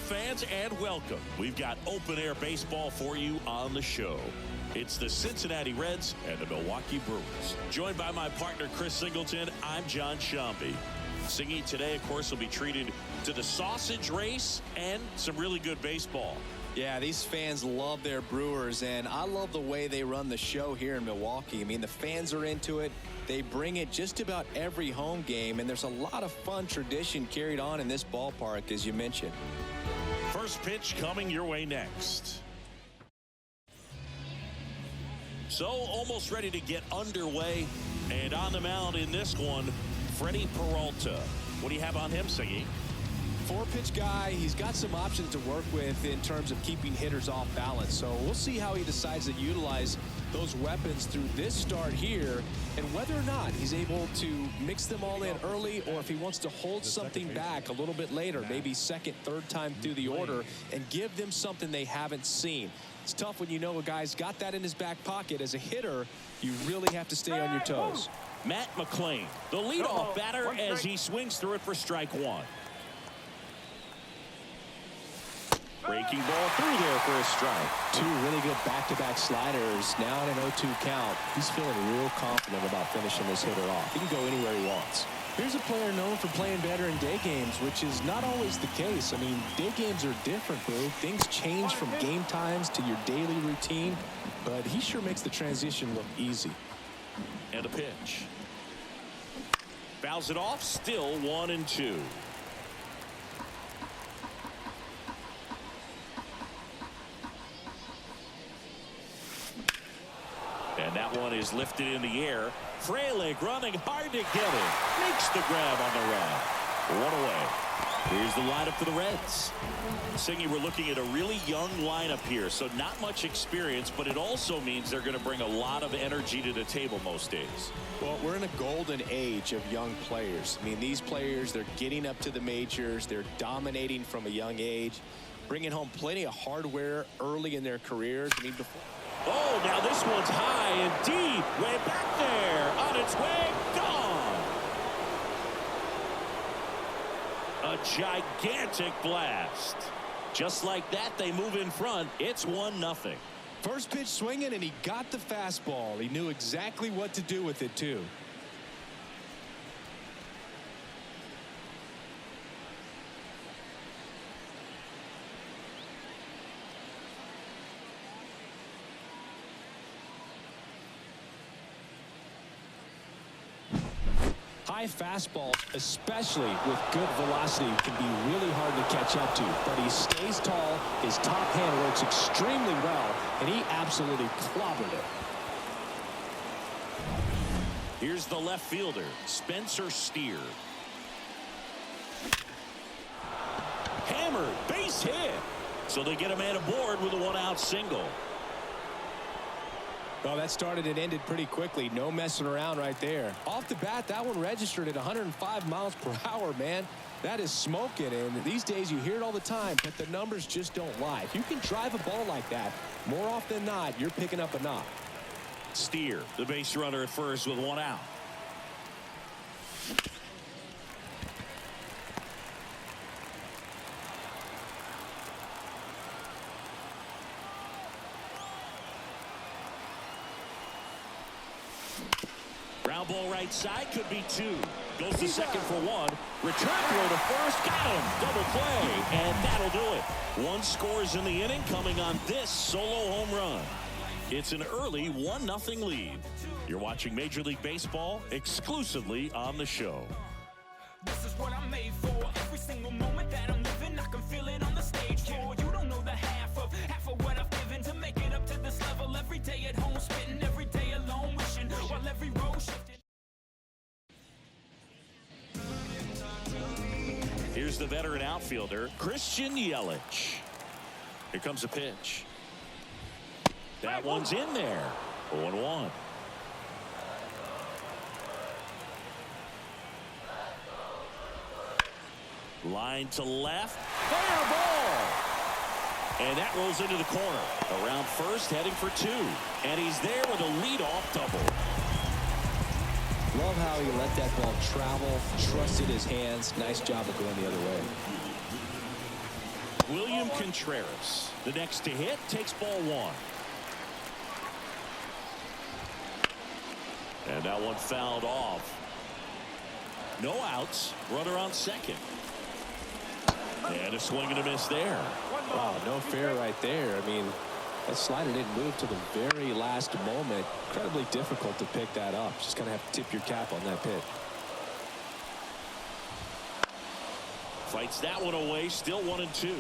fans, and welcome. We've got open-air baseball for you on the show. It's the Cincinnati Reds and the Milwaukee Brewers. Joined by my partner, Chris Singleton, I'm John Shambi. Singy today, of course, will be treated to the sausage race and some really good baseball. Yeah, these fans love their Brewers, and I love the way they run the show here in Milwaukee. I mean, the fans are into it. They bring it just about every home game, and there's a lot of fun tradition carried on in this ballpark, as you mentioned. First pitch coming your way next. So, almost ready to get underway, and on the mound in this one, Freddie Peralta. What do you have on him, Singy? Four-pitch guy. He's got some options to work with in terms of keeping hitters off balance. So we'll see how he decides to utilize those weapons through this start here, and whether or not he's able to mix them all in early, or if he wants to hold something back a little bit later, maybe second, third time through the order, and give them something they haven't seen. It's tough when you know a guy's got that in his back pocket. As a hitter, you really have to stay on your toes. Matt McClain, the leadoff batter, as he swings through it for strike one. Breaking ball through there for a strike. Two really good back-to-back sliders. Now in an 0-2 count. He's feeling real confident about finishing this hitter off. He can go anywhere he wants. Here's a player known for playing better in day games, which is not always the case. I mean, day games are different, bro. Things change from game times to your daily routine, but he sure makes the transition look easy. And a pitch. Fouls it off, still 1-2. And that one is lifted in the air. Frelick running hard to get it. Makes the grab on the run. One away. Here's the lineup for the Reds. Singy, we're looking at a really young lineup here, so not much experience, but it also means they're going to bring a lot of energy to the table most days. Well, we're in a golden age of young players. I mean, these players, they're getting up to the majors. They're dominating from a young age, bringing home plenty of hardware early in their careers. I mean, before. Oh, now this one's high and deep. Way back there. On its way. Gone. A gigantic blast. Just like that, they move in front. It's 1-0. First pitch swinging, and he got the fastball. He knew exactly what to do with it, too. High fastballs, especially with good velocity, can be really hard to catch up to. But he stays tall, his top hand works extremely well, and he absolutely clobbered it. Here's the left fielder, Spencer Steer. Hammered, base hit. So they get a man aboard with a one-out single. Well, that started and ended pretty quickly. No messing around right there. Off the bat, that one registered at 105 miles per hour, man. That is smoking, and these days you hear it all the time, but the numbers just don't lie. If you can drive a ball like that, more often than not, you're picking up a knock. Steer, the base runner at first with one out. Ground ball right side, could be two. Goes to second for one. Return throw to first, got him. Double play, and that'll do it. One scores in the inning, coming on this solo home run. It's an early 1-0 lead. You're watching Major League Baseball exclusively on the show. This is what I'm made for. Every single moment that I'm living, I can feel it on the stage floor. You don't know the half of what I've given to make it up to this level. Every day at home, spitting, every day alone, wishing while every road shifted. Here's the veteran outfielder, Christian Yelich. Here comes a pitch. That one's in there. 0-1. Line to left. Fair ball. And that rolls into the corner. Around first, heading for two. And he's there with a leadoff double. Love how he let that ball travel, trusted his hands. Nice job of going the other way. William Contreras, the next to hit, takes ball one. And that one fouled off. No outs. Runner on second. And a swing and a miss there. Wow, no fair right there. I mean, that slider didn't move to the very last moment. Incredibly difficult to pick that up. Just kind of have to tip your cap on that pitch. Fights that one away. Still 1-2.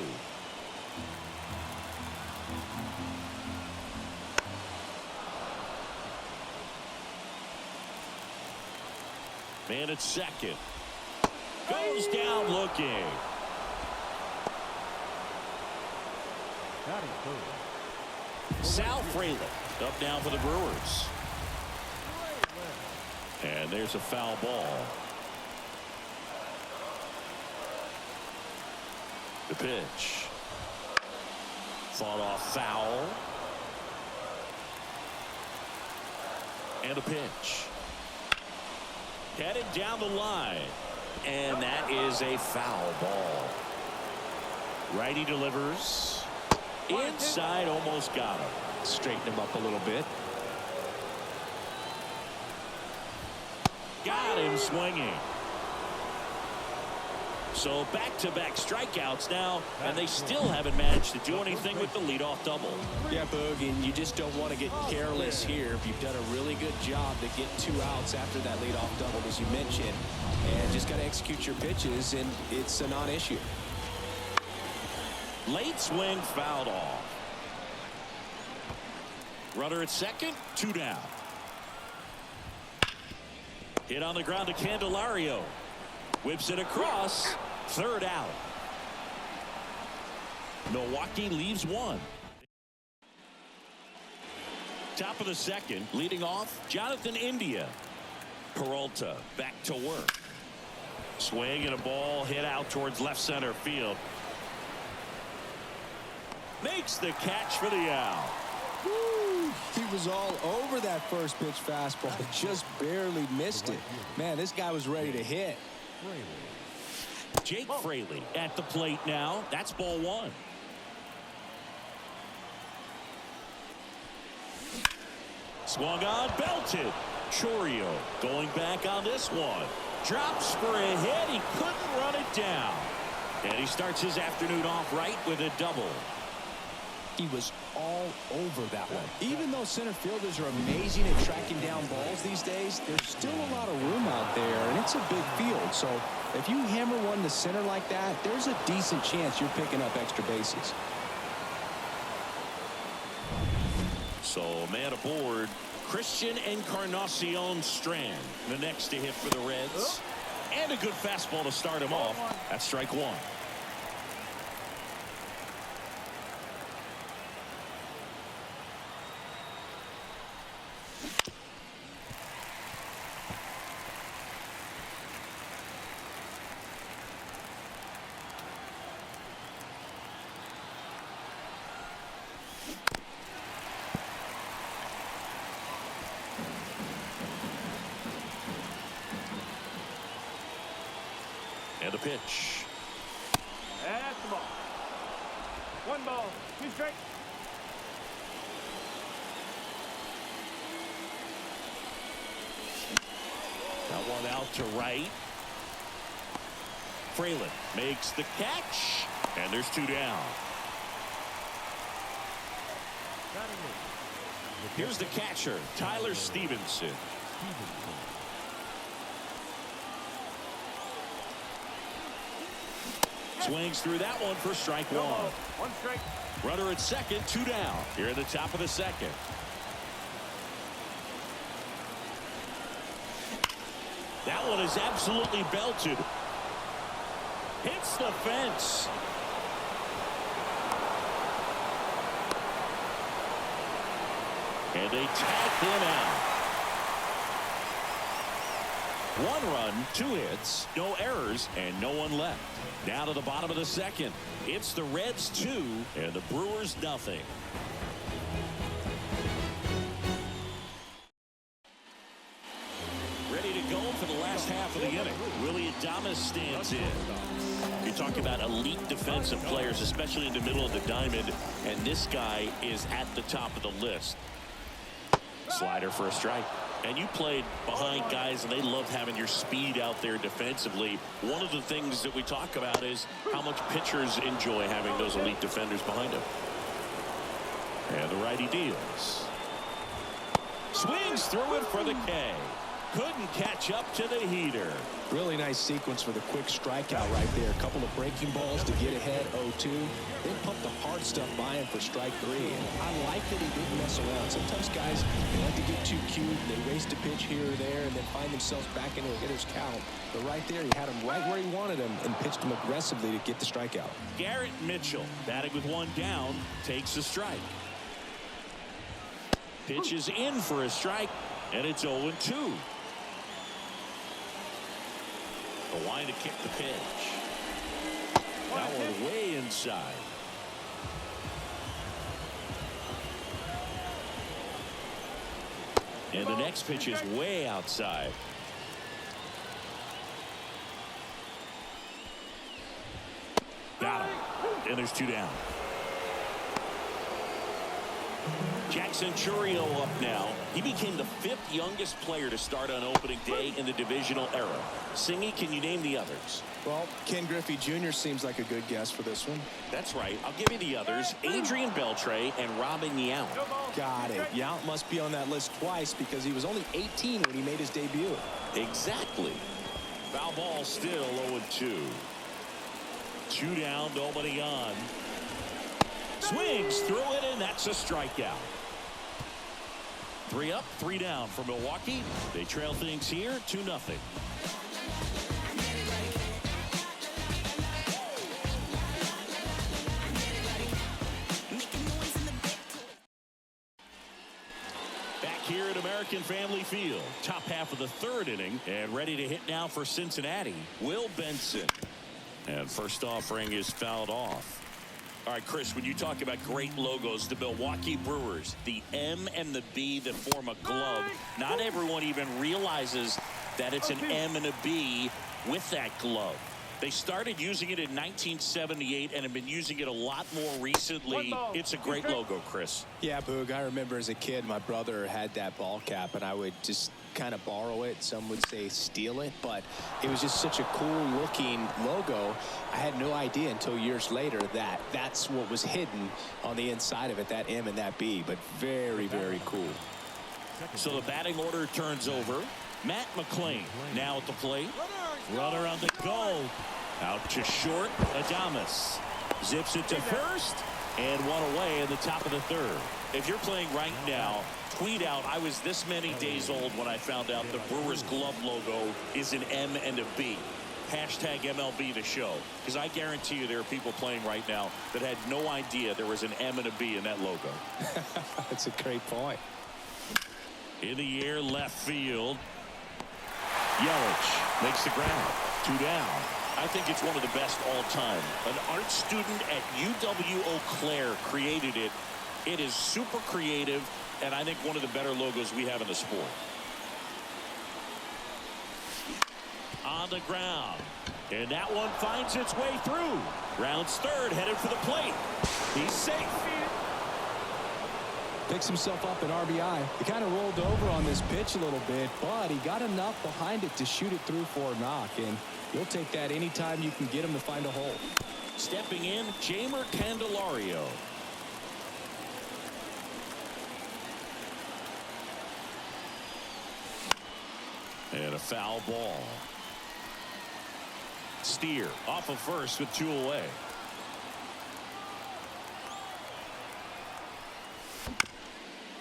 Man at second. Goes down looking. Sal Fraley up now for the Brewers. And there's a foul ball. The pitch. Fought off foul. And a pitch. Headed down the line. And that is a foul ball. Righty delivers. Inside, almost got him. Straighten him up a little bit. Got him swinging. So back-to-back strikeouts now, and they still haven't managed to do anything with the leadoff double. Yeah, Boog, and you just don't want to get careless here. You've done a really good job to get 2 outs after that leadoff double, as you mentioned, and just got to execute your pitches, and it's a non-issue. Late swing fouled off. Runner at second, 2 down. Hit on the ground to Candelario. Whips it across. 3rd out. Milwaukee leaves 1. Top of the 2nd, leading off, Jonathan India. Peralta back to work. Swing and a ball hit out towards left center field. Makes the catch for the out. Woo, he was all over that first pitch fastball. Just barely missed it. Man, this guy was ready to hit. Jake Fraley at the plate now. That's ball 1. Swung on, belted. Chourio going back on this one. Drops for a hit. He couldn't run it down. And he starts his afternoon off right with a double. He was all over that one. Even though center fielders are amazing at tracking down balls these days, there's still a lot of room out there, and it's a big field. So if you hammer one to center like that, there's a decent chance you're picking up extra bases. So man aboard, Christian Encarnacion Strand, the next to hit for the Reds. And a good fastball to start him off. That's strike 1. And a pitch. That's the ball. 1 ball, 2 strikes. That one out to right. Fraley makes the catch. And there's 2 down. Here's the catcher, Tyler Stevenson. Swings through that one for strike 1. 1 strike. Runner at second, 2 down. Here in the top of the 2nd. That one is absolutely belted. Hits the fence. And they tag him out. 1 run, 2 hits, no errors, and no one left. Now to the bottom of the 2nd. It's the Reds 2 and the Brewers nothing. Ready to go for the last half of the inning. Willie Adames stands in. talk about elite defensive players, especially in the middle of the diamond, and this guy is at the top of the list. Slider for a strike. And you played behind guys, and they love having your speed out there defensively. One of the things that we talk about is how much pitchers enjoy having those elite defenders behind them. And the righty deals. Swings through it for the K. Couldn't catch up to the heater. Really nice sequence for the quick strikeout right there. A couple of breaking balls to get ahead 0-2. Then pump the hard stuff by him for strike 3. And I like that he didn't mess around. Sometimes guys, they like to get too cute. They waste a pitch here or there and then find themselves back into a hitter's count. But right there, he had him right where he wanted him and pitched him aggressively to get the strikeout. Garrett Mitchell, batting with one down, takes a strike. Pitch is in for a strike, and it's 0-2. The line to kick the pitch. That one way inside. And the next pitch is way outside. Got him. And there's 2 down. Jackson Churio up now. He became the 5th youngest player to start on opening day in the divisional era. Singy, can you name the others? Well, Ken Griffey Jr. seems like a good guess for this one. That's right. I'll give you the others. Adrian Beltre and Robin Yount. Got it. Yount must be on that list twice because he was only 18 when he made his debut. Exactly. Foul ball still 0-2. 2 down, nobody on. Swings through it, and that's a strikeout. 3 up, 3 down for Milwaukee. They trail things here 2-0. Back here at American Family Field, top half of the 3rd inning, and ready to hit now for Cincinnati, Will Benson. And first offering is fouled off. All right, Chris, when you talk about great logos, the Milwaukee Brewers, the M and the B that form a glove, not everyone even realizes that it's an M and a B with that glove. They started using it in 1978 and have been using it a lot more recently. It's a great logo, Chris. Yeah, Boog, I remember as a kid, my brother had that ball cap, and I would just kind of borrow it. Some would say steal it, but it was just such a cool looking logo. I had no idea until years later that that's what was hidden on the inside of it, that M and that B, but very, very cool. So the batting order turns over. Matt McClain now at the plate. Runner on the go. Out to short. Adames zips it to first and one away in the top of the 3rd. If you're playing right now, tweet out, I was this many days old when I found out the Brewers glove logo is an M and a B. Hashtag MLB the show. Because I guarantee you there are people playing right now that had no idea there was an M and a B in that logo. That's a great point. In the air, left field. Yelich makes the ground. 2 down. I think it's one of the best all time. An art student at UW-Eau Claire created it. It is super creative, and I think one of the better logos we have in the sport. On the ground. And that one finds its way through. Rounds 3rd, headed for the plate. He's safe. Picks himself up an RBI. He kind of rolled over on this pitch a little bit, but he got enough behind it to shoot it through for a knock, and you'll take that anytime you can get him to find a hole. Stepping in, Jamer Candelario. And a foul ball. Steer off of first with 2 away.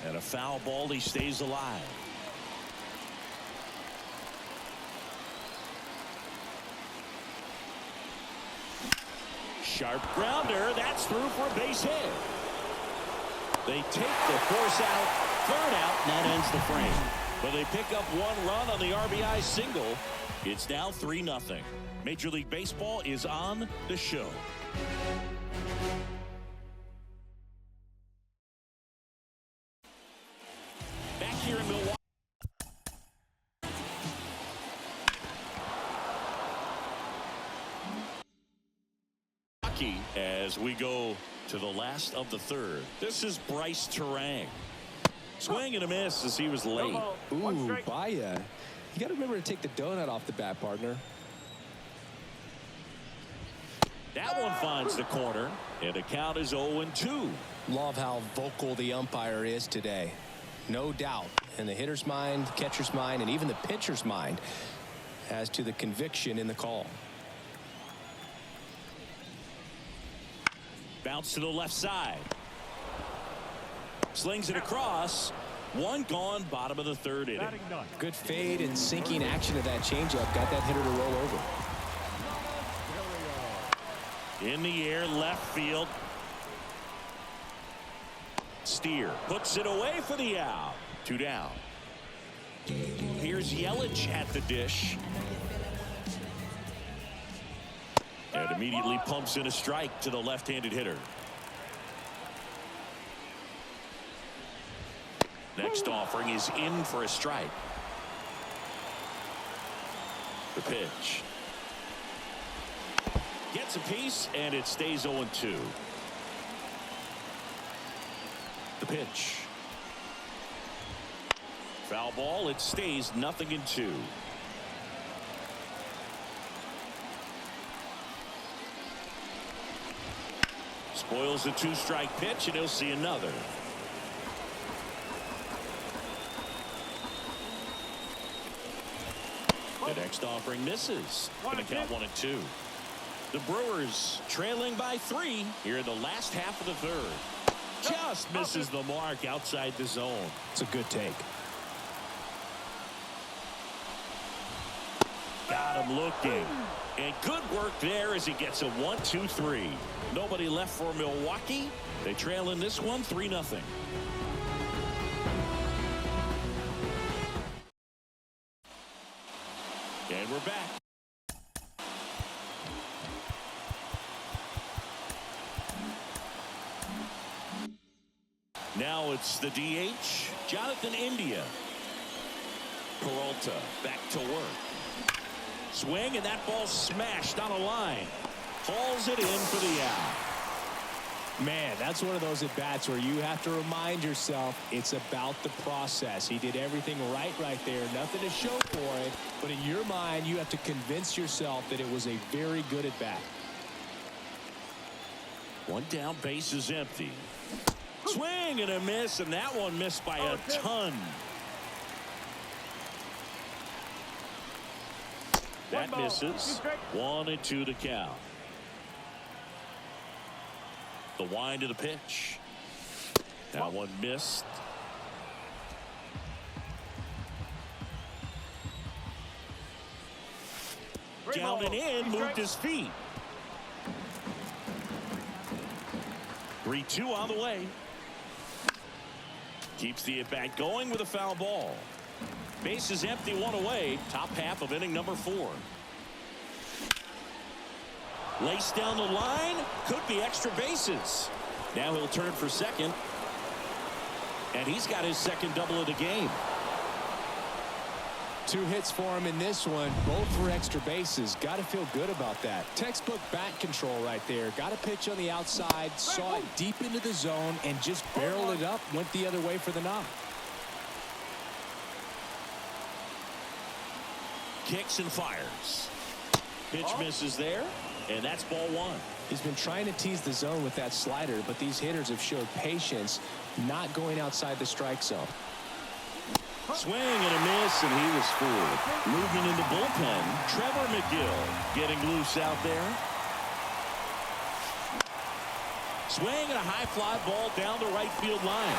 And a foul ball, he stays alive. Sharp grounder, that's through for a base hit. They take the force out, 3rd out, and that ends the frame. But they pick up 1 run on the RBI single. It's now 3-0. Major League Baseball is on the show. Back here in Milwaukee. Milwaukee as we go to the last of the third. This is Bryce Terang. Swing and a miss as he was late. Ooh, Baya. You got to remember to take the donut off the bat, partner. That one finds the corner, and the count is 0-2. Love how vocal the umpire is today. No doubt in the hitter's mind, catcher's mind, and even the pitcher's mind as to the conviction in the call. Bounce to the left side. Slings it across. One gone, bottom of the third inning. Good fade and sinking action of that changeup got that hitter to roll over. In the air, left field. Steer puts it away for the out. 2 down. Here's Yelich at the dish. And immediately pumps in a strike to the left-handed hitter. Next offering is in for a strike. The pitch. Gets a piece, and it stays 0-2. The pitch. Foul ball. It stays 0-2. Spoils the 2-strike pitch, and he'll see another. The next offering misses. Going to count 1-2. The Brewers trailing by 3 here in the last half of the third. Just misses the mark outside the zone. It's a good take. Got him looking. And good work there as he gets a 1-2-3. Nobody left for Milwaukee. They trail in this one 3-0. And we're back. Now it's the DH, Jonathan India. Peralta back to work. Swing, and that ball smashed on a line. Hauls it in for the out. Man, that's one of those at-bats where you have to remind yourself it's about the process. He did everything right there. Nothing to show for it. But in your mind, you have to convince yourself that it was a very good at-bat. One down, base is empty. Swing and a miss, and that one missed by a ton. That misses. 1-2 to count. The wind of the pitch. That one missed. Down and in, moved his feet. 3-2 on the way. Keeps the at-bat going with a foul ball. Base is empty, 1 away. Top half of inning number 4. Laced down the line. Could be extra bases. Now he'll turn for second. And he's got his second double of the game. 2 hits for him in this one, both for extra bases. Got to feel good about that. Textbook bat control right there. Got a pitch on the outside, saw it deep into the zone, and just barreled it up, went the other way for the knock. Kicks and fires. Pitch misses there, and that's ball 1. He's been trying to tease the zone with that slider, but these hitters have showed patience, not going outside the strike zone. Swing and a miss, and he was fooled. Movement in the bullpen. Trevor McGill getting loose out there. Swing and a high fly ball down the right field line.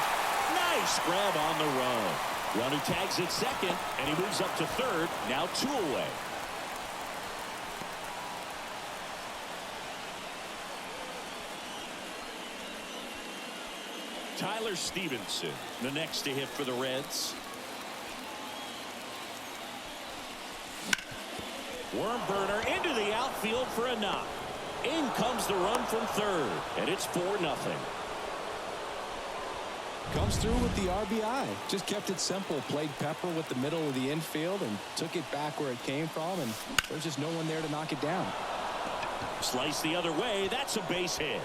Nice grab on the run. Runner tags at second, and he moves up to third. Now 2 away. Tyler Stevenson, the next to hit for the Reds. Worm burner into the outfield for a knock. In comes the run from third, and it's 4-0. Comes through with the RBI. Just kept it simple. Played pepper with the middle of the infield and took it back where it came from, and there's just no one there to knock it down. Slice the other way. That's a base hit.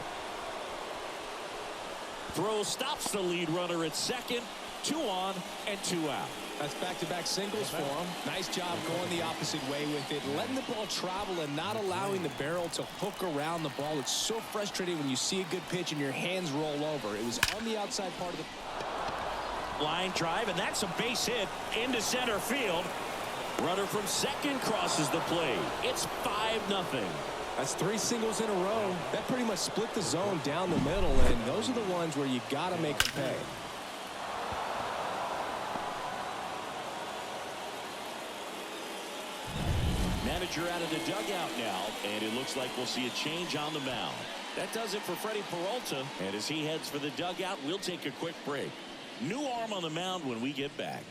Throw stops the lead runner at second. 2 on and 2 out. That's back-to-back singles for him. Nice job going the opposite way with it, letting the ball travel and not allowing the barrel to hook around the ball. It's so frustrating when you see a good pitch and your hands roll over. It was on the outside part of the line drive, and that's a base hit into center field. Runner from second crosses the plate. It's 5-0. That's 3 singles in a row. That pretty much split the zone down the middle, and those are the ones where you got to make them pay. Manager out of the dugout now, and it looks like we'll see a change on the mound. That does it for Freddie Peralta, and as he heads for the dugout, we'll take a quick break. New arm on the mound when we get back.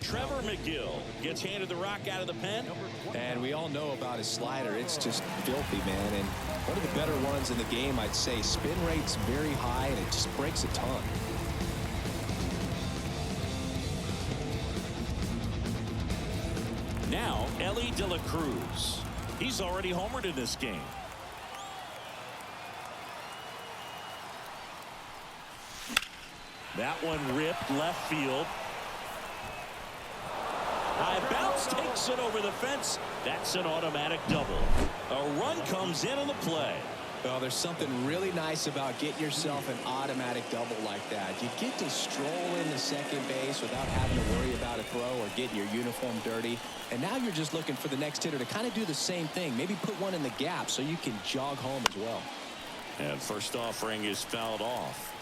Trevor McGill gets handed the rock out of the pen. And we all know about his slider. It's just filthy, man. And one of the better ones in the game, I'd say. Spin rate's very high, and it just breaks a ton. Now, Elly de la Cruz. He's already homered in this game. That one ripped left field. High bounce takes it over the fence. That's an automatic double. A run comes in on the play. Well, there's something really nice about getting yourself an automatic double like that. You get to stroll into second base without having to worry about a throw or getting your uniform dirty. And now you're just looking for the next hitter to kind of do the same thing. Maybe put one in the gap so you can jog home as well. And first offering is fouled off.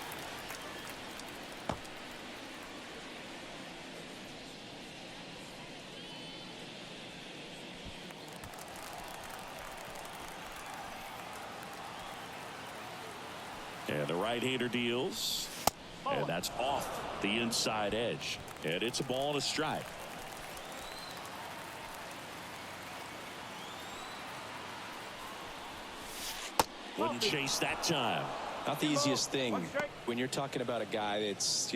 And the right-hander deals. And that's off the inside edge. And it's a ball and a strike. Wouldn't chase that time. Not the easiest thing when you're talking about a guy that's,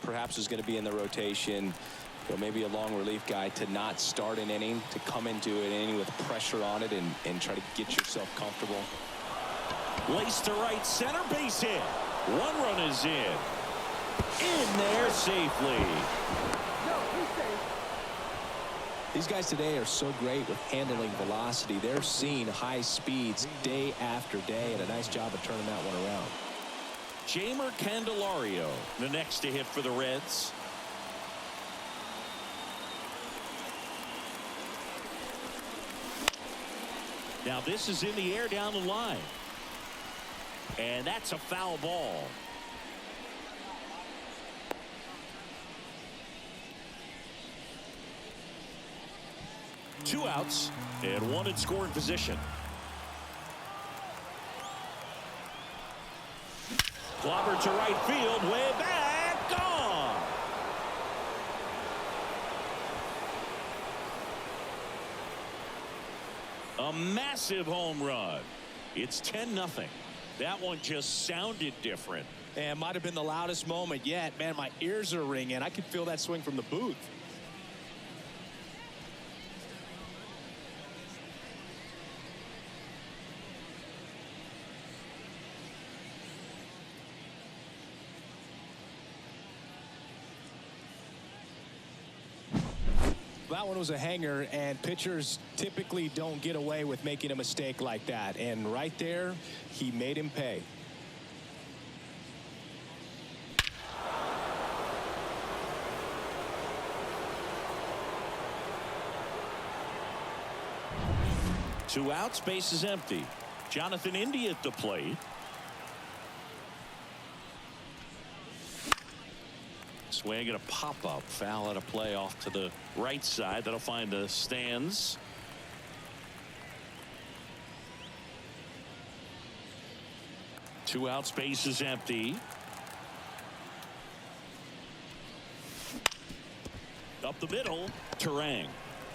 perhaps is going to be in the rotation, maybe a long relief guy, to not start an inning, to come into an inning with pressure on it and try to get yourself comfortable. Laced to right center, base hit. 1 run is in there safely. These guys today are so great with handling velocity. They're seeing high speeds day after day, and a nice job of turning that one around. Jamer Candelario, the next to hit for the Reds. Now this is in the air down the line. And that's a foul ball. Two outs and 1 in scoring position. Clobber to right field, way back, gone. A massive home run. It's 10-0. That one just sounded different. And might have been the loudest moment yet. Man, my ears are ringing. I could feel that swing from the booth. That one was a hanger, and pitchers typically don't get away with making a mistake like that. And right there, he made him pay. Two outs, base is empty. Jonathan India at the plate. Swing and a pop-up, foul at a play off to the right side. That'll find the stands. Two outs, base is empty. Up the middle, Terang.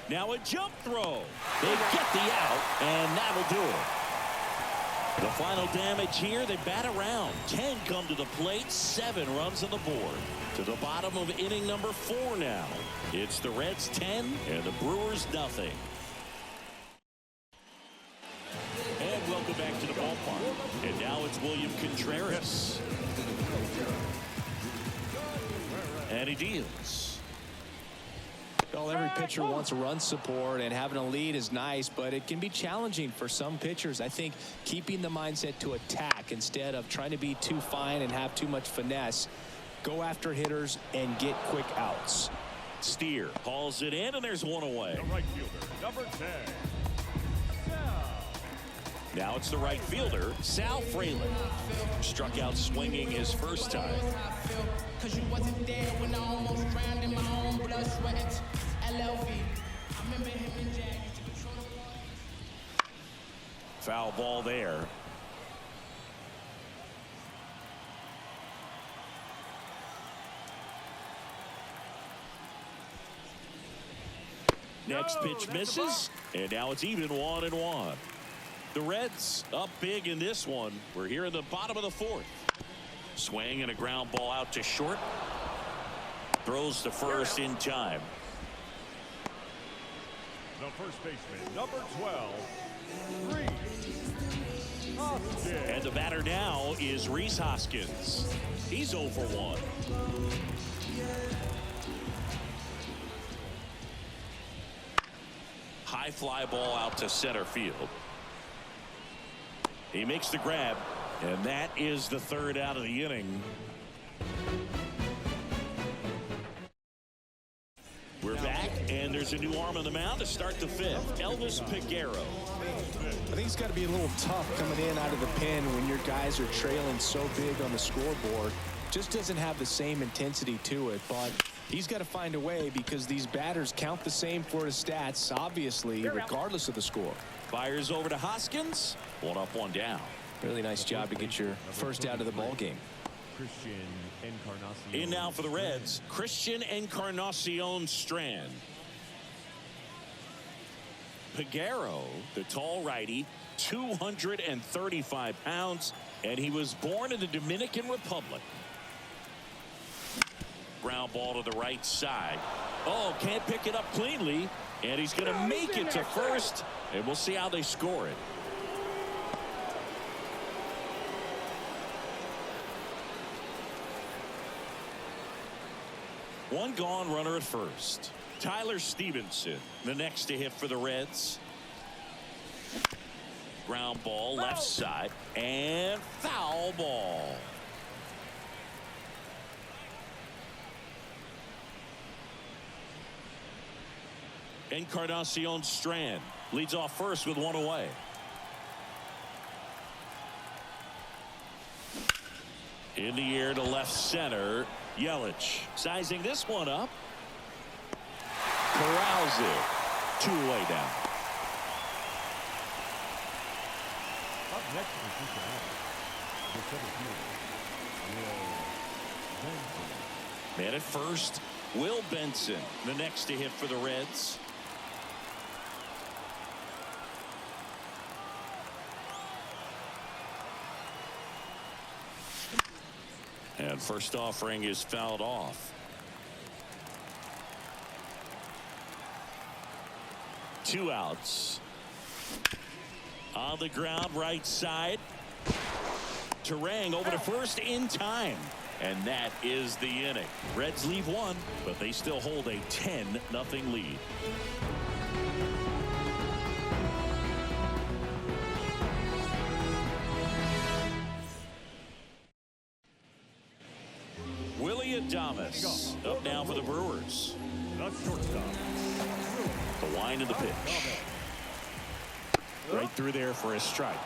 Now a jump throw. They get the out, and that'll do it. The final damage here, they bat around. 10 come to the plate, 7 runs on the board. To the bottom of inning number 4 now. It's the Reds 10 and the Brewers nothing. And welcome back to the ballpark. And now it's William Contreras. And he deals. Well, every pitcher wants run support, and having a lead is nice, but it can be challenging for some pitchers. I think keeping the mindset to attack instead of trying to be too fine and have too much finesse. Go after hitters and get quick outs. Steer hauls it in, and there's one away. The right fielder, number 10. Now it's the right fielder, Sal Fraley. Struck out swinging his first time. Cause you wasn't there when I almost drowned in my own blood, sweat. LLV. I remember him and Jack used to control the ball. Foul ball there. Next pitch misses, and now it's even 1-1. The Reds up big in this one. We're here in the bottom of the 4th. Swing and a ground ball out to short. Throws to first in time. The first baseman, number 12, Reese Hoskins. And the batter now is Rhys Hoskins. He's 0 for 1. High fly ball out to center field. He makes the grab, and that is the 3rd out of the inning. We're back, and there's a new arm on the mound to start the 5th. Elvis Peguero. I think it's got to be a little tough coming in out of the pen when your guys are trailing so big on the scoreboard. Just doesn't have the same intensity to it, but he's got to find a way because these batters count the same for his stats, obviously, regardless of the score. Fires over to Hoskins. 1 up, 1 down. Really nice job to get your first out of the ball game. Christian Encarnacion. In now for the Reds, Christian Encarnacion Strand. Peguero, the tall righty, 235 pounds, and he was born in the Dominican Republic. Ground ball to the right side. Oh, can't pick it up cleanly, and he's going to make it to first, and we'll see how they score it. One gone, runner at first. Tyler Stevenson, the next to hit for the Reds. Ground ball left side, and foul ball. Encarnacion Strand leads off first with 1 away. In the air to left center. Yelich sizing this one up. Corrals it. 2 away now. Up next is the center fielder, Will Benson. Man at first, Will Benson, the next to hit for the Reds. And first offering is fouled off. 2 outs. On the ground, right side. Terang over to first in time. And that is the inning. Reds leave 1, but they still hold a 10-0 lead. Adames up now for the Brewers. The shortstop. The wind of the pitch. Right through there for a strike.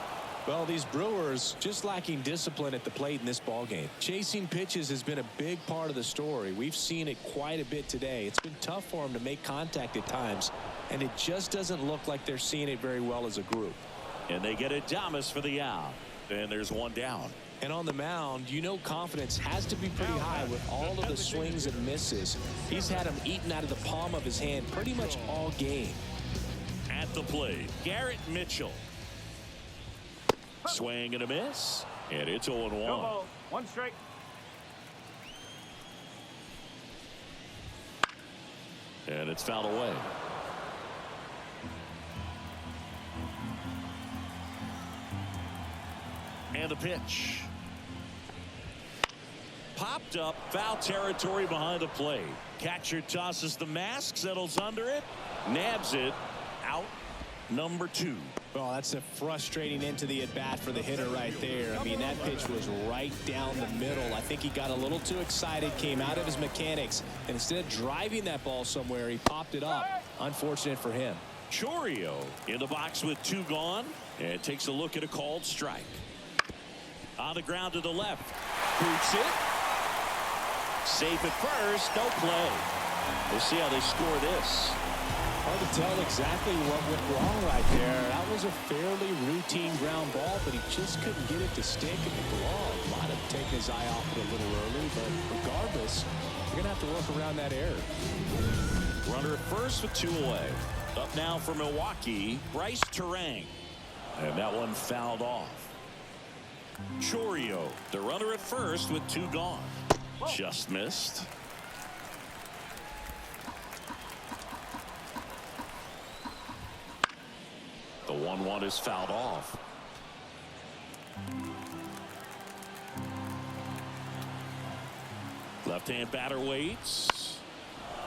Well, these Brewers just lacking discipline at the plate in this ballgame. Chasing pitches has been a big part of the story. We've seen it quite a bit today. It's been tough for them to make contact at times, and it just doesn't look like they're seeing it very well as a group. And they get Adames for the out. And there's 1 down. And on the mound, you know confidence has to be pretty high with all of the swings and misses. He's had them eaten out of the palm of his hand pretty much all game. At the plate, Garrett Mitchell. Swing and a miss. And it's 0-1. No ball. One strike. And it's fouled away. And the pitch. Popped up, foul territory behind the plate. Catcher tosses the mask, settles under it, nabs it, out number 2. Well, that's a frustrating end to the at-bat for the hitter right there. I mean, that pitch was right down the middle. I think he got a little too excited, came out of his mechanics, and instead of driving that ball somewhere, he popped it up. Unfortunate for him. Chourio in the box with 2 gone, and takes a look at a called strike. On the ground to the left. Boots it. Safe at first. No play. We'll see how they score this. Hard to tell exactly what went wrong right there. That was a fairly routine ground ball, but he just couldn't get it to stick in the glove. Might have taken his eye off it a little early, but regardless, you're going to have to work around that error. Runner at first with 2 away. Up now for Milwaukee, Bryce Terang. And that one fouled off. Chourio, the runner at first with 2 gone. Just missed. The 1-1 is fouled off. Left-hand batter waits.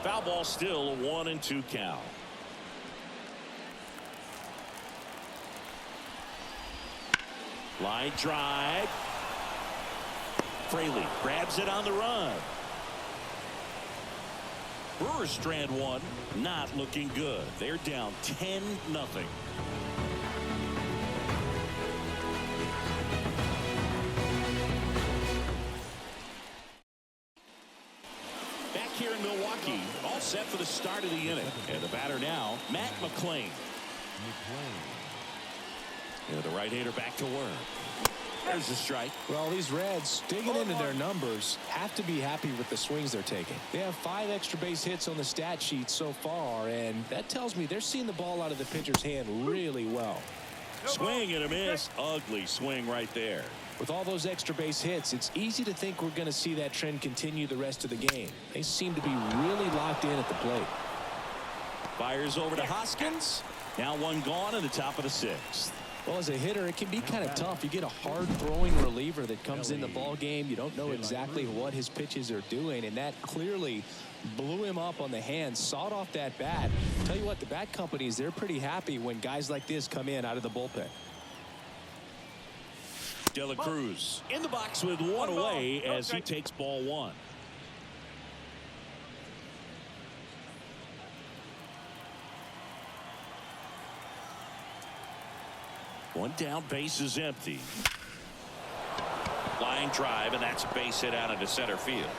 Foul ball still, a 1-2 count. Line drive. Fraley grabs it on the run. Brewers strand 1, not looking good. They're down 10-0. Back here in Milwaukee, all set for the start of the inning. And the batter now, Matt McClain. And the right-hander back to work. There's a strike. Well, these Reds, digging into their numbers, have to be happy with the swings they're taking. They have 5 extra base hits on the stat sheet so far, and that tells me they're seeing the ball out of the pitcher's hand really well. Swing and a miss. Ugly swing right there. With all those extra base hits, it's easy to think we're going to see that trend continue the rest of the game. They seem to be really locked in at the plate. Fires over to Hoskins. Now 1 gone in the top of the 6th. Well, as a hitter, it can be kind of tough. You get a hard-throwing reliever that comes in the ball game. You don't know exactly what his pitches are doing, and that clearly blew him up on the hand, sawed off that bat. Tell you what, the bat companies, they're pretty happy when guys like this come in out of the bullpen. Cruz in the box with 1 away as he takes ball 1. One down, base is empty. Line drive, and that's a base hit out into center field.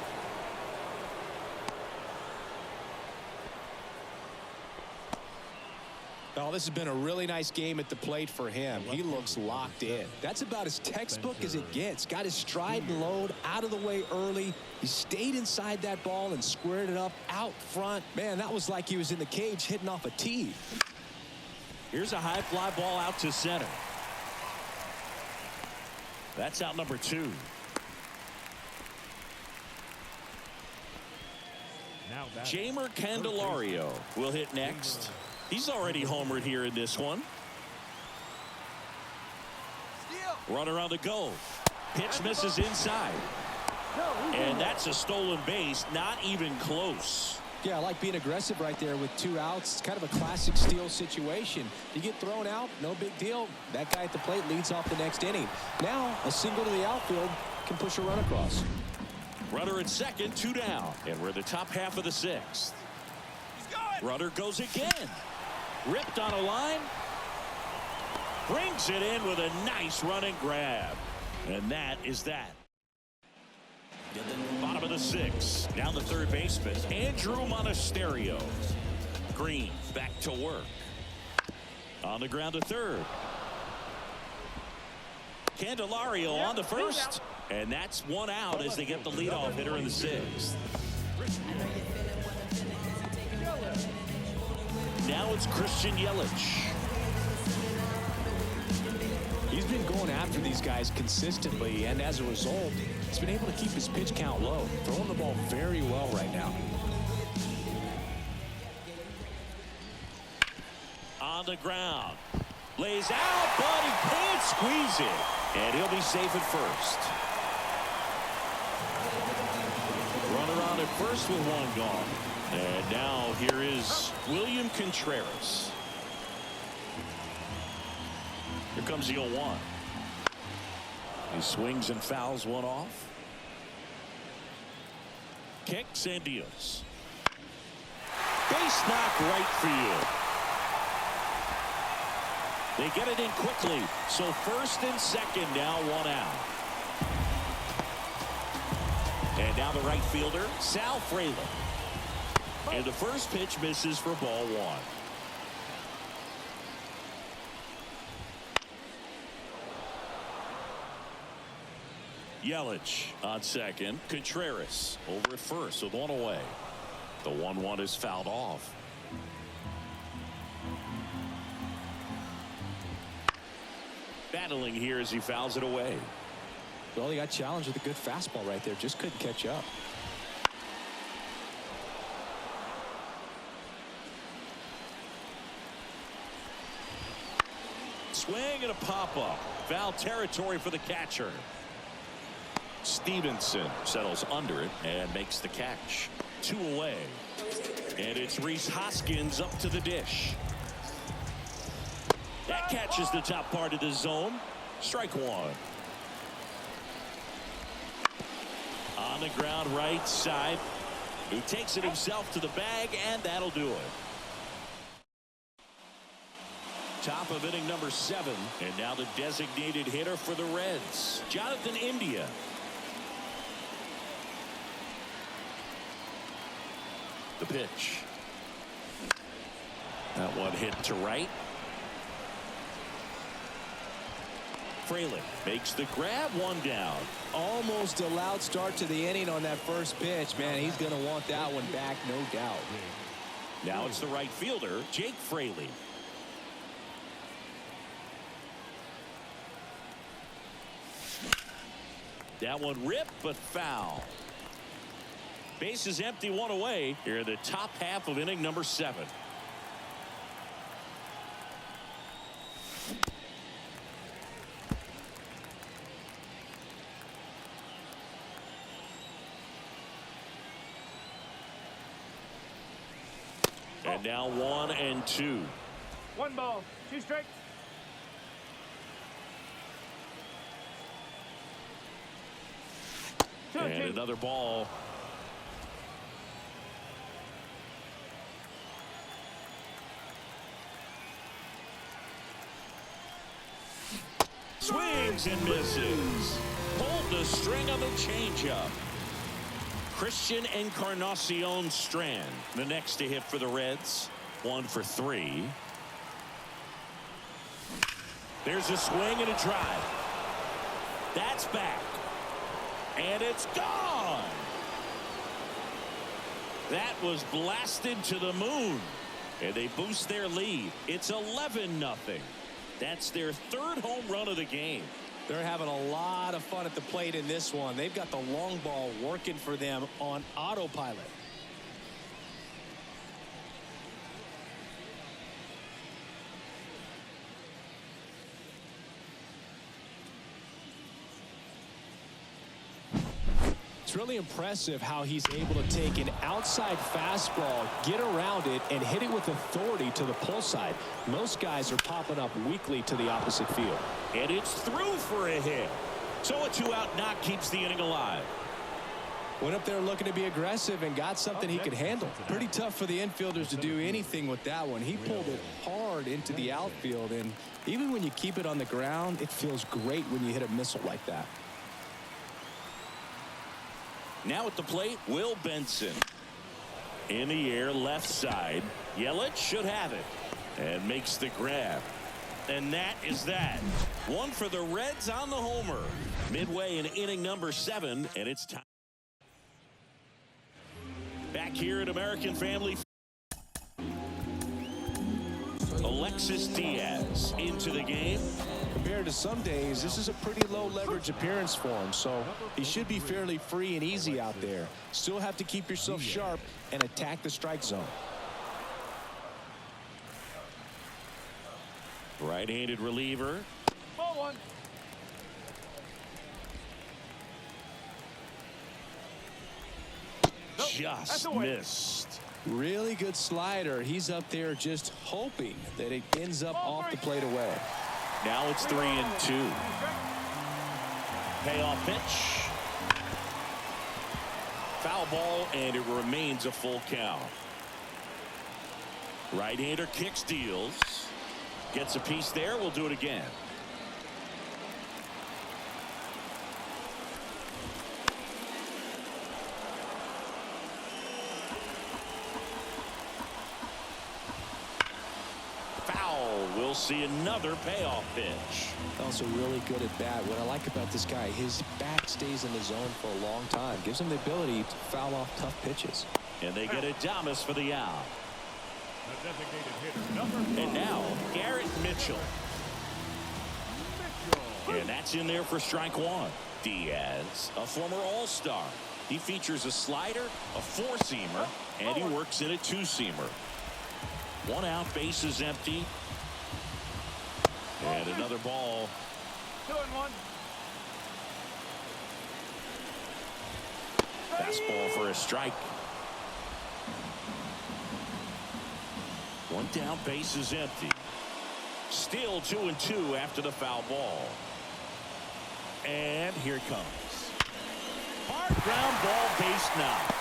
Oh, this has been a really nice game at the plate for him. He looks locked in. That's about as textbook as it gets. Got his stride and load out of the way early. He stayed inside that ball and squared it up out front. Man, that was like he was in the cage hitting off a tee. Here's a high fly ball out to center. That's out number 2. Jeimer Candelario will hit next. He's already homered here in this one. Runner on the go. Pitch misses inside. And that's a stolen base. Not even close. Yeah, I like being aggressive right there with 2 outs. It's kind of a classic steal situation. You get thrown out, no big deal. That guy at the plate leads off the next inning. Now, a single to the outfield can push a run across. Runner at second, 2 down. And we're in the top half of the 6th. Runner goes again. Ripped on a line. Brings it in with a nice running grab. And that is that. Bottom of the 6th. Now the third baseman, Andrew Monasterio. Green back to work. On the ground to third. Candelario on the first. And that's 1 out as they get the leadoff hitter in the 6th. Now it's Christian Yelich. He's been going after these guys consistently, and as a result, he's been able to keep his pitch count low, throwing the ball very well right now. On the ground. Lays out, but he can't squeeze it. And he'll be safe at first. Runner on at first with one gone. And now here is William Contreras. Here comes the 0-1. He swings and fouls one off. Kicks and deals. Base knock right field. They get it in quickly. So first and second now, one out. And now the right fielder, Sal Fraley. And the first pitch misses for ball one. Yelich on second. Contreras over at first with one away. The 1-1 is fouled off. Battling here as he fouls it away. Well, he got challenged with a good fastball right there. Just couldn't catch up. Swing and a pop-up. Foul territory for the catcher. Stevenson settles under it and makes the catch. 2 away. And it's Rhys Hoskins up to the dish. That catches the top part of the zone. Strike one. On the ground right side. He takes it himself to the bag, and that'll do it. Top of inning number 7. And now the designated hitter for the Reds, Jonathan India. The pitch. That one hit to right. Fraley makes the grab, one down. Almost a loud start to the inning on that first pitch. Man, he's going to want that one back, no doubt. Now it's the right fielder, Jake Fraley. That one ripped, but foul. Base is empty, one away. Here in the top half of inning number 7. And now 1 and 2. 1 ball, 2 strikes. And another ball. Swings and misses. Pulled the string on the changeup. Christian Encarnacion Strand, the next to hit for the Reds. 1 for 3. There's a swing and a drive. That's back. And it's gone. That was blasted to the moon. And they boost their lead. It's 11-0. That's their 3rd home run of the game. They're having a lot of fun at the plate in this one. They've got the long ball working for them on autopilot. It's really impressive how he's able to take an outside fastball, get around it, and hit it with authority to the pull side. Most guys are popping up weakly to the opposite field. And it's through for a hit. So a 2-out knock keeps the inning alive. Went up there looking to be aggressive and got something he could handle. Pretty tough for the infielders to do anything with that one. He pulled it hard into the outfield, and even when you keep it on the ground, it feels great when you hit a missile like that. Now at the plate, Will Benson. In the air, left side. Yelich should have it. And makes the grab. And that is that. 1 for the Reds on the homer. Midway in inning number 7, and it's time. Back here at American Family. Alexis Diaz into the game. Compared to some days, this is a pretty low leverage appearance for him, so he should be fairly free and easy out there. Still have to keep yourself sharp and attack the strike zone. Right-handed reliever. Ball one. Just missed. Really good slider. He's up there just hoping that it ends up off the plate away. Now it's 3-2. Payoff pitch. Foul ball, and it remains a full count. Right-hander kicks, deals. Gets a piece there. We'll do it again. We'll see another payoff pitch. Also really good at bat. What I like about this guy, his bat stays in the zone for a long time. Gives him the ability to foul off tough pitches. And they get Adames for the out. The designated hitter, number 5. And now Garrett Mitchell. And that's in there for strike one. Diaz, a former All-Star. He features a slider, a four-seamer, and he works in a two-seamer. One out, bases empty. And another ball. 2-1. Fastball for a strike. One down, bases empty. Still 2-2 after the foul ball. And here it comes. Hard ground ball, base knock.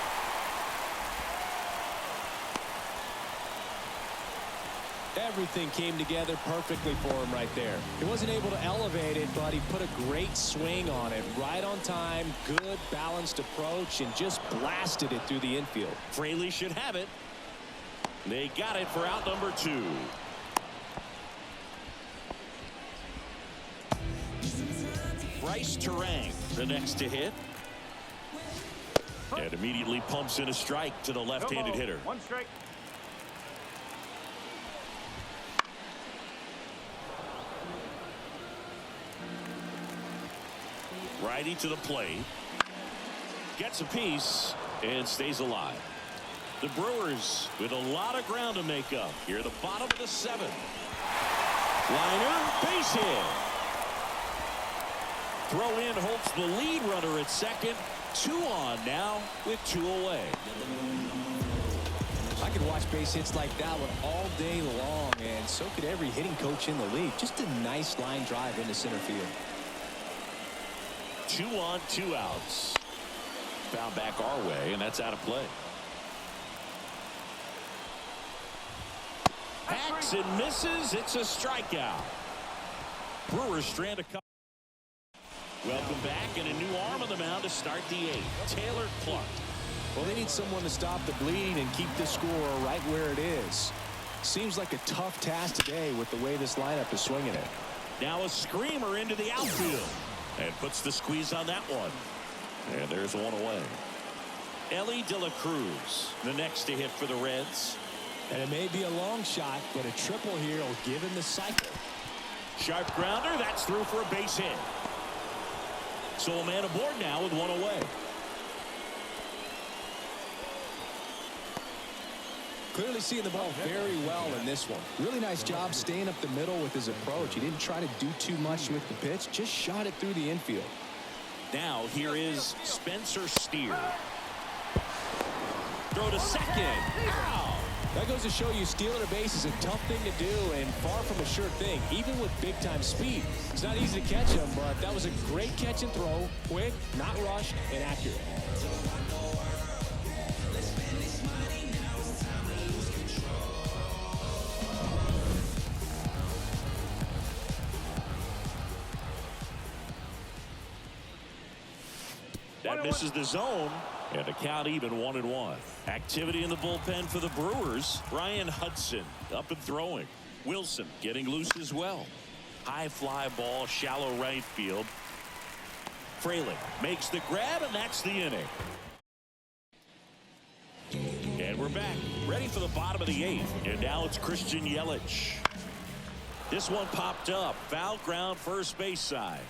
Everything came together perfectly for him right there. He wasn't able to elevate it, but he put a great swing on it. Right on time, good balanced approach, and just blasted it through the infield. Fraley should have it. They got it for out number 2. Bryce Terang, the next to hit. And immediately pumps in a strike to the left-handed hitter. 1 strike. Righty to the plate. Gets a piece and stays alive. The Brewers with a lot of ground to make up here at the bottom of the 7th. Liner, base hit. Throw in holds the lead runner at second. 2 on now with 2 away. I could watch base hits like that one all day long, and so could every hitting coach in the league. Just a nice line drive into center field. 2 on, 2 outs. Found back our way, and that's out of play. Hacks and misses. It's a strikeout. Brewers strand a couple. Welcome back, and a new arm on the mound to start the 8th. Taylor Clark. Well, they need someone to stop the bleeding and keep the score right where it is. Seems like a tough task today with the way this lineup is swinging it. Now a screamer into the outfield. And puts the squeeze on that one. And there's 1 away. Elly Cruz, the next to hit for the Reds. And it may be a long shot, but a triple here will give him the cycle. Sharp grounder. That's through for a base hit. So a man aboard now with 1 away. Clearly seeing the ball very well in this one. Really nice job staying up the middle with his approach. He didn't try to do too much with the pitch, just shot it through the infield. Now here is Spencer Steer. Throw to second. Ow! That goes to show you stealing a base is a tough thing to do and far from a sure thing, even with big-time speed. It's not easy to catch him, but that was a great catch and throw. Quick, not rushed, and accurate. That misses the zone, and the count even 1-1. Activity in the bullpen for the Brewers. Brian Hudson up and throwing. Wilson getting loose as well. High fly ball, shallow right field. Fraley makes the grab, and that's the inning. And we're back, ready for the bottom of the 8th. And now it's Christian Yelich. This one popped up. Foul ground first base side.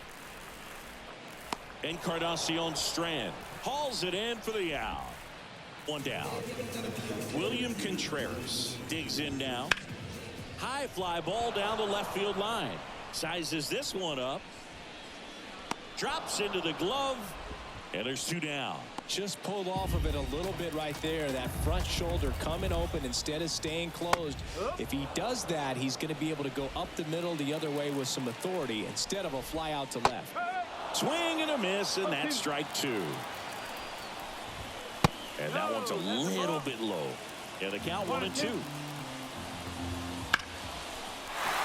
Encarnacion Strand hauls it in for the out. One down. William Contreras digs in now. High fly ball down the left field line. Sizes this one up. Drops into the glove. And there's two down. Just pulled off of it a little bit right there. That front shoulder coming open instead of staying closed. If he does that, he's going to be able to go up the middle the other way with some authority instead of a fly out to left. Swing and a miss, and that's strike two. And that one's a little bit low. And the count 1-2.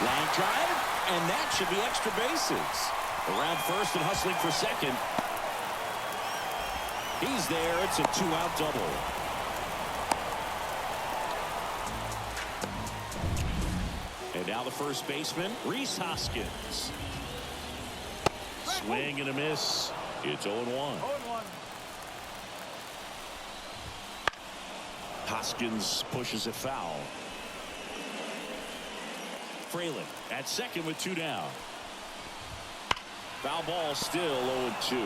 Line drive, and that should be extra bases. Around first and hustling for second. He's there. It's a two-out double. And now the first baseman, Rhys Hoskins. Swing and a miss. It's 0-1. 0-1. Hoskins pushes it foul. Fraley at second with two down. Foul ball still 0-2.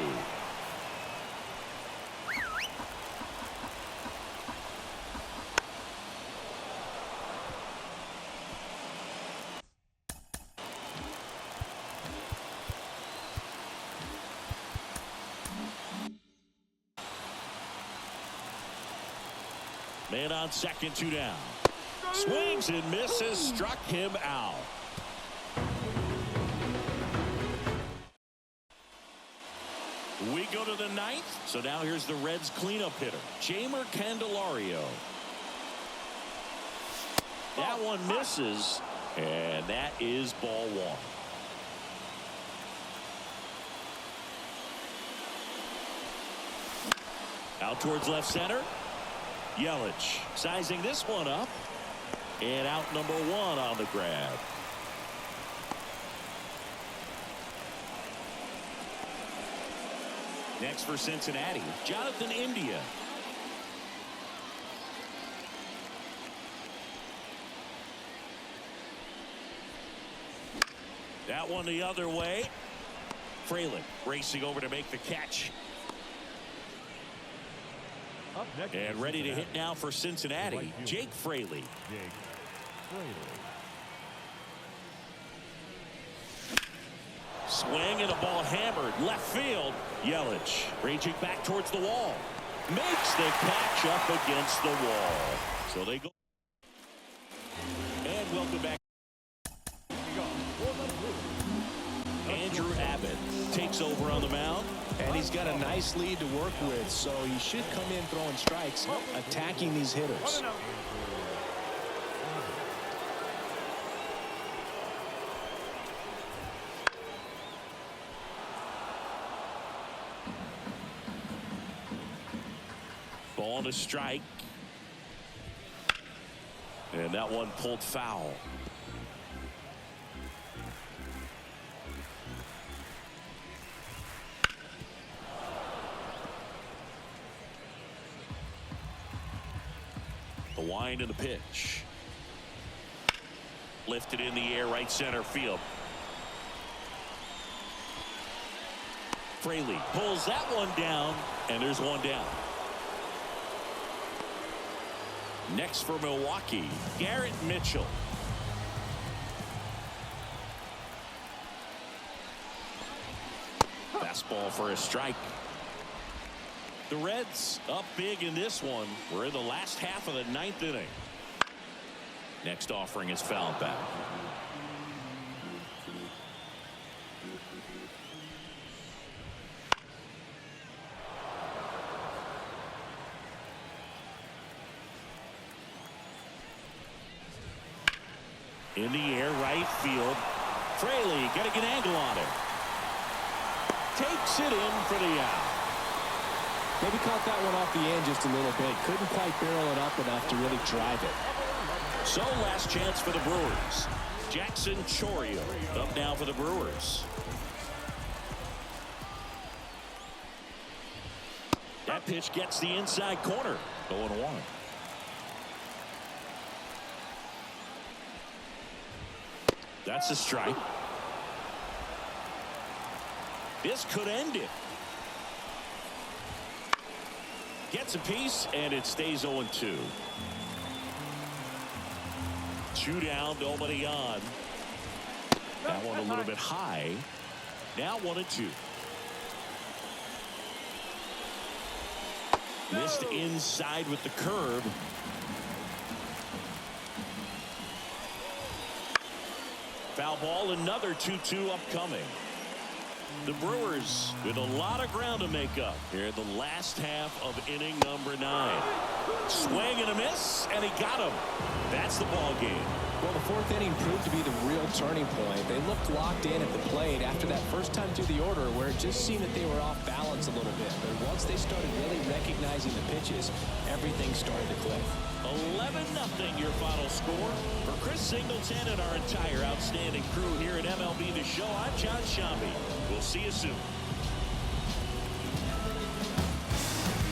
Man on second, two down. Swings and misses, struck him out. We go to the ninth. So now here's the Reds cleanup hitter, Jeimer Candelario. That one misses, and that is ball one. Out towards left center. Yelich sizing this one up, and out number one on the grab. Next for Cincinnati, Jonathan India. That one the other way. Fraley racing over to make the catch. And ready to hit now for Cincinnati, Jake Fraley. Swing and a ball hammered left field. Yelich raging back towards the wall. Makes the catch up against the wall. So they go. And welcome back. Andrew Abbott takes over on the mound. And he's got a nice lead to work with, so he should come in throwing strikes, attacking these hitters. Ball to strike. And that one pulled foul. The wind of the pitch. Lifted in the air, right center field. Fraley pulls that one down, and there's one down. Next for Milwaukee, Garrett Mitchell. Fastball for a strike. The Reds up big in this one. We're in the last half of the ninth inning. Next offering is fouled back. In the air, right field. Fraley getting an angle on it. Takes it in for the out. Maybe caught that one off the end just a little bit. Couldn't quite barrel it up enough to really drive it. So last chance for the Brewers. Jackson Chourio up now for the Brewers. That pitch gets the inside corner. 0-1. That's a strike. This could end it. Gets a piece, and it stays 0-2. 2 down, nobody on. That one a little bit high. Now 1-2. Missed inside with the curve. Foul ball, another 2-2 upcoming. The Brewers with a lot of ground to make up here in the last half of inning number 9. Swing and a miss, and he got him. That's the ball game. Well, the 4th inning proved to be the real turning point. They looked locked in at the plate after that first time through the order where it just seemed that they were off balance a little bit. But once they started really recognizing the pitches, everything started to click. 11-0 your final score. For Chris Singleton and our entire outstanding crew here at MLB The Show, I'm John Shambi. We'll see you soon.